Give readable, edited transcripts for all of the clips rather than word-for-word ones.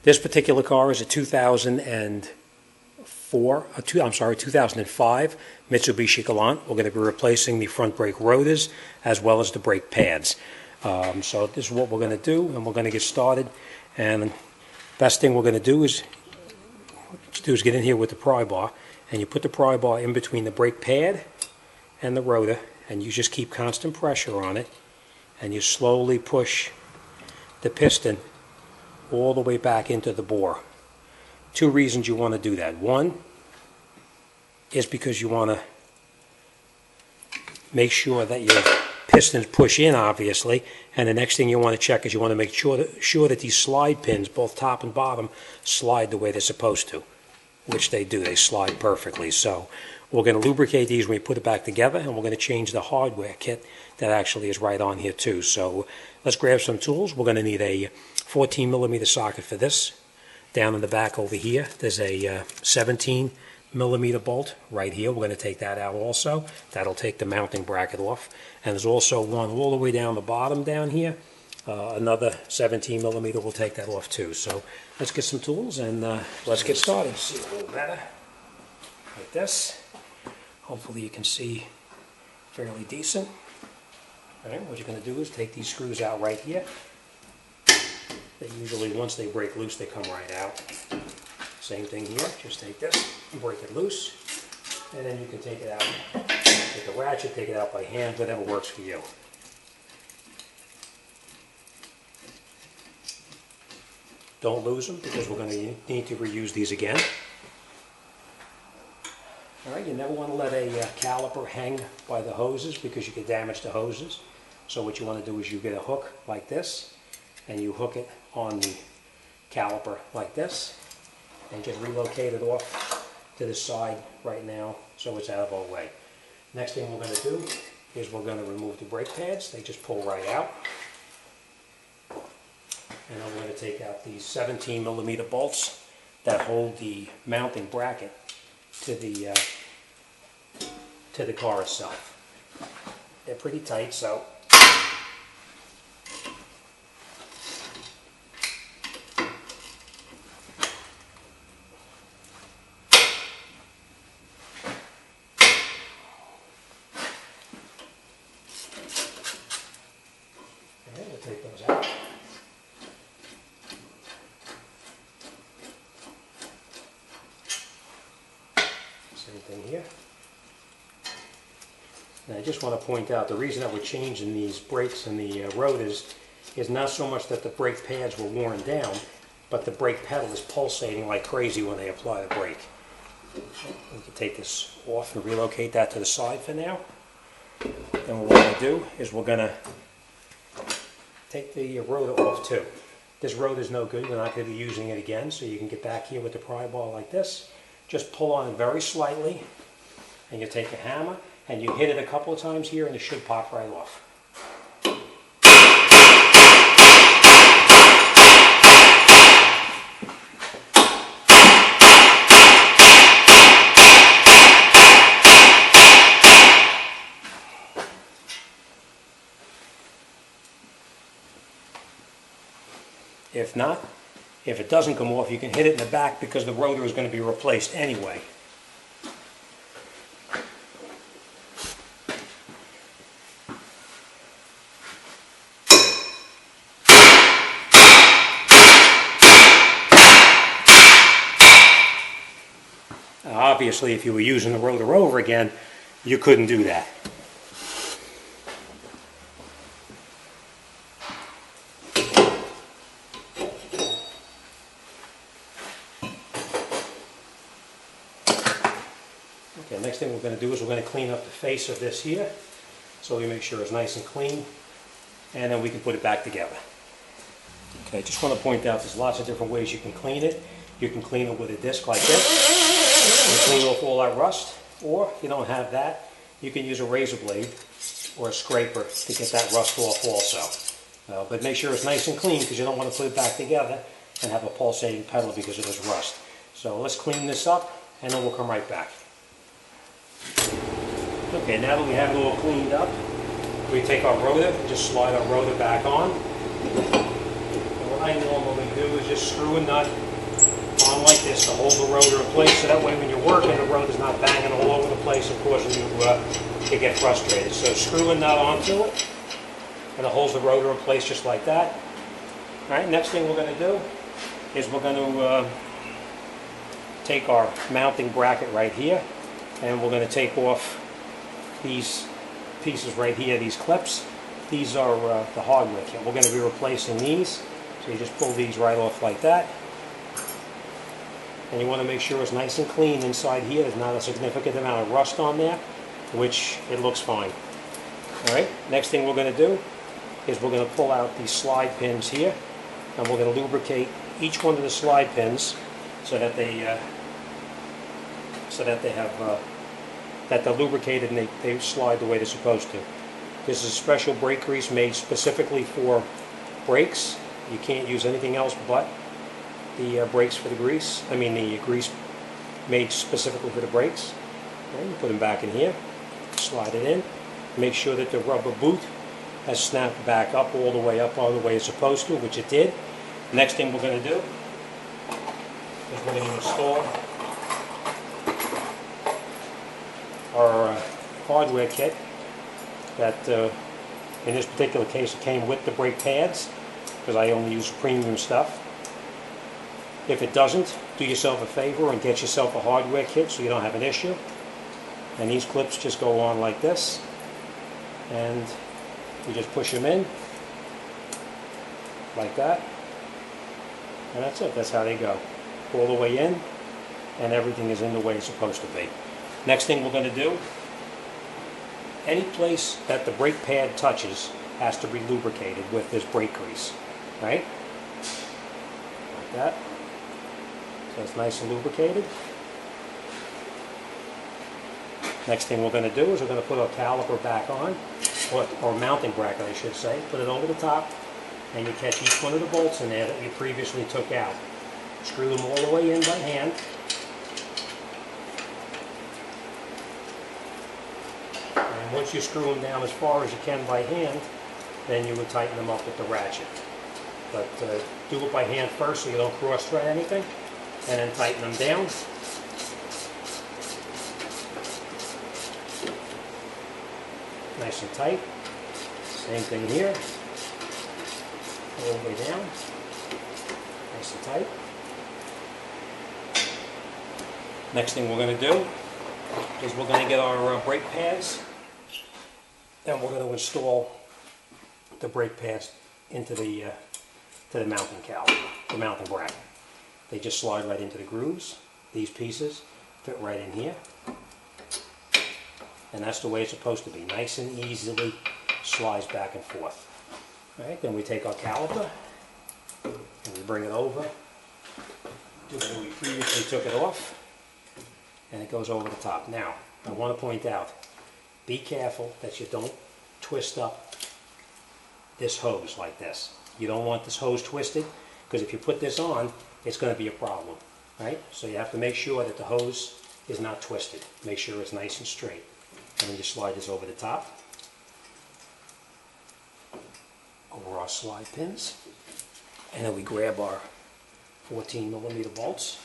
This particular car is a 2005 Mitsubishi Galant. We're going to be replacing the front brake rotors as well as the brake pads. So this is what we're going to do, and we're going to get started. And best thing we're going to do is get in here with the pry bar, and you put the pry bar in between the brake pad and the rotor, and you just keep constant pressure on it, and you slowly push the piston all the way back into the bore. Two reasons you want to do that. One is because you want to make sure that your pistons push in, obviously, and the next thing you want to check is you want to make sure that these slide pins, both top and bottom, slide the way they're supposed to, which they do. They slide perfectly. So we're going to lubricate these when we put it back together, and we're going to change the hardware kit that actually is right on here too. So let's grab some tools. We're going to need a 14 millimeter socket for this. Down in the back over here, there's a 17 millimeter bolt right here. We're going to take that out also. That'll take the mounting bracket off. And there's also one all the way down the bottom down here. Another 17 millimeter will take that off too. So let's get some tools and let's get started. See a little better like this. Hopefully you can see fairly decent. All right, what you're going to do is take these screws out right here. They usually, once they break loose, they come right out. Same thing here. Just take this and break it loose, and then you can take it out. Take a ratchet, take it out by hand, whatever works for you. Don't lose them because we're going to need to reuse these again. All right, you never want to let a caliper hang by the hoses because you can damage the hoses. So what you want to do is you get a hook like this, and you hook it on the caliper like this, and just relocate it off to the side right now so it's out of our way. Next thing we're going to do is we're going to remove the brake pads. They just pull right out. And I'm going to take out these 17 millimeter bolts that hold the mounting bracket to the car itself. They're pretty tight, so we'll take those out. Same thing here. And I just want to point out the reason that we're changing these brakes and the rotors is not so much that the brake pads were worn down, but the brake pedal is pulsating like crazy when they apply the brake. We can take this off and relocate that to the side for now. And what we're going to do is we're going to take the rotor off too. This rotor is no good. We're not going to be using it again, so you can get back here with the pry bar like this. Just pull on it very slightly, and you take a hammer and you hit it a couple of times here, and it should pop right off. If not, if it doesn't come off, you can hit it in the back because the rotor is going to be replaced anyway. Obviously, if you were using the rotor over again, you couldn't do that. Okay, next thing we're going to do is we're going to clean up the face of this here, so we make sure it's nice and clean, and then we can put it back together. Okay, just want to point out there's lots of different ways you can clean it. You can clean it with a disc like this and clean off all that rust, or if you don't have that, you can use a razor blade or a scraper to get that rust off also. But make sure it's nice and clean because you don't want to put it back together and have a pulsating pedal because of this rust. So let's clean this up and then we'll come right back. Okay, now that we have it all cleaned up, we take our rotor, just slide our rotor back on. And what I normally do is just screw a nut on like this to hold the rotor in place, so that way when you're working, the rotor's not banging all over the place and causing you to get frustrated. So screw a nut onto it, and it holds the rotor in place just like that. All right, next thing we're going to do is we're going to take our mounting bracket right here, and we're going to take off these pieces right here, these clips. These are the hardware kit. We're going to be replacing these, so you just pull these right off like that. And you want to make sure it's nice and clean inside here. There's not a significant amount of rust on there, which it looks fine. Alright, next thing we're going to do is we're going to pull out these slide pins here, and we're going to lubricate each one of the slide pins so that they're lubricated and they slide the way they're supposed to. This is a special brake grease made specifically for brakes. You can't use anything else but the brakes for the grease. I mean the grease made specifically for the brakes. Okay, you put them back in here, slide it in, make sure that the rubber boot has snapped back up all the way it's supposed to, which it did. Next thing we're going to do is we're going to install our hardware kit that in this particular case it came with the brake pads, because I only use premium stuff. If it doesn't, do yourself a favor and get yourself a hardware kit so you don't have an issue. And these clips just go on like this, and you just push them in like that, and that's it. That's how they go, all the way in, and everything is in the way it's supposed to be. Next thing we're going to do, any place that the brake pad touches has to be lubricated with this brake grease, right? Like that. So it's nice and lubricated. Next thing we're going to do is we're going to put our caliper back on, or mounting bracket I should say, put it over the top, and you catch each one of the bolts in there that you previously took out. Screw them all the way in by hand. And once you screw them down as far as you can by hand, then you would tighten them up with the ratchet. But do it by hand first so you don't cross-thread anything, and then tighten them down. Nice and tight. Same thing here. All the way down. Nice and tight. Next thing we're going to do is we're going to get our brake pads, and we're going to install the brake pads into the mounting caliper, the mounting bracket. They just slide right into the grooves. These pieces fit right in here. And that's the way it's supposed to be. Nice and easily slides back and forth. All right, then we take our caliper and we bring it over to where we previously took it off, and it goes over the top. Now, I want to point out, be careful that you don't twist up this hose like this. You don't want this hose twisted, because if you put this on, it's going to be a problem. Right? So you have to make sure that the hose is not twisted. Make sure it's nice and straight. And then you slide this over the top, over our slide pins, and then we grab our 14mm bolts,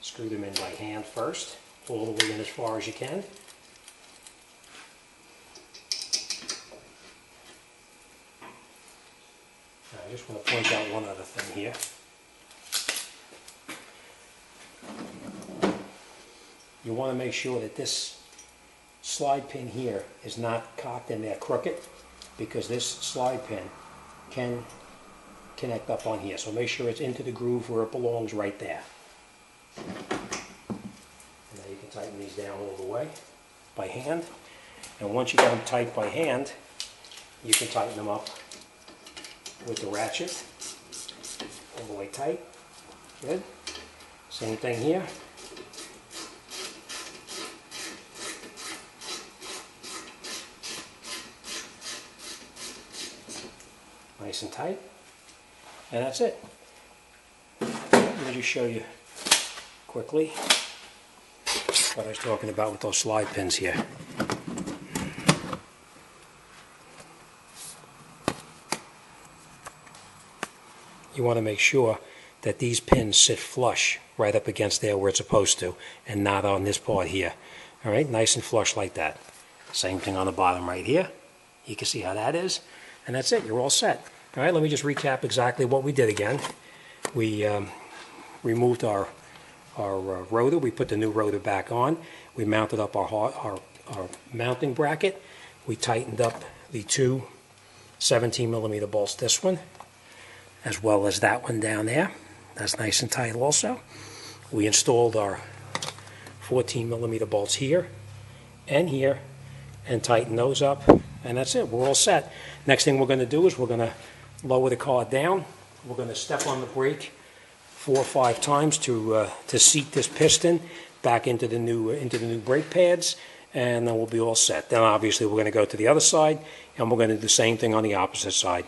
screw them in by hand first, all the way in as far as you can. Now, I just want to point out one other thing here. You want to make sure that this slide pin here is not cocked in there crooked, because this slide pin can connect up on here. So make sure it's into the groove where it belongs, right there. And now you can tighten these down all the way by hand. And once you get them tight by hand, you can tighten them up with the ratchet all the way tight. Good. Same thing here. Nice and tight, and that's it. Let me just show you quickly what I was talking about with those slide pins here. you want to make sure that these pins sit flush right up against there where it's supposed to, and not on this part here. All right, nice and flush like that. Same thing on the bottom right here. You can see how that is, and that's it. You're all set. All right, let me just recap exactly what we did again. We removed our rotor. We put the new rotor back on. We mounted up our mounting bracket. We tightened up the two 17mm bolts, this one, as well as that one down there. That's nice and tight also. We installed our 14mm bolts here and here and tighten those up, and that's it. We're all set. Next thing we're going to do is we're going to lower the car down. We're going to step on the brake 4 or 5 times to seat this piston back into the new brake pads, and then we'll be all set. Then obviously we're going to go to the other side, and we're going to do the same thing on the opposite side.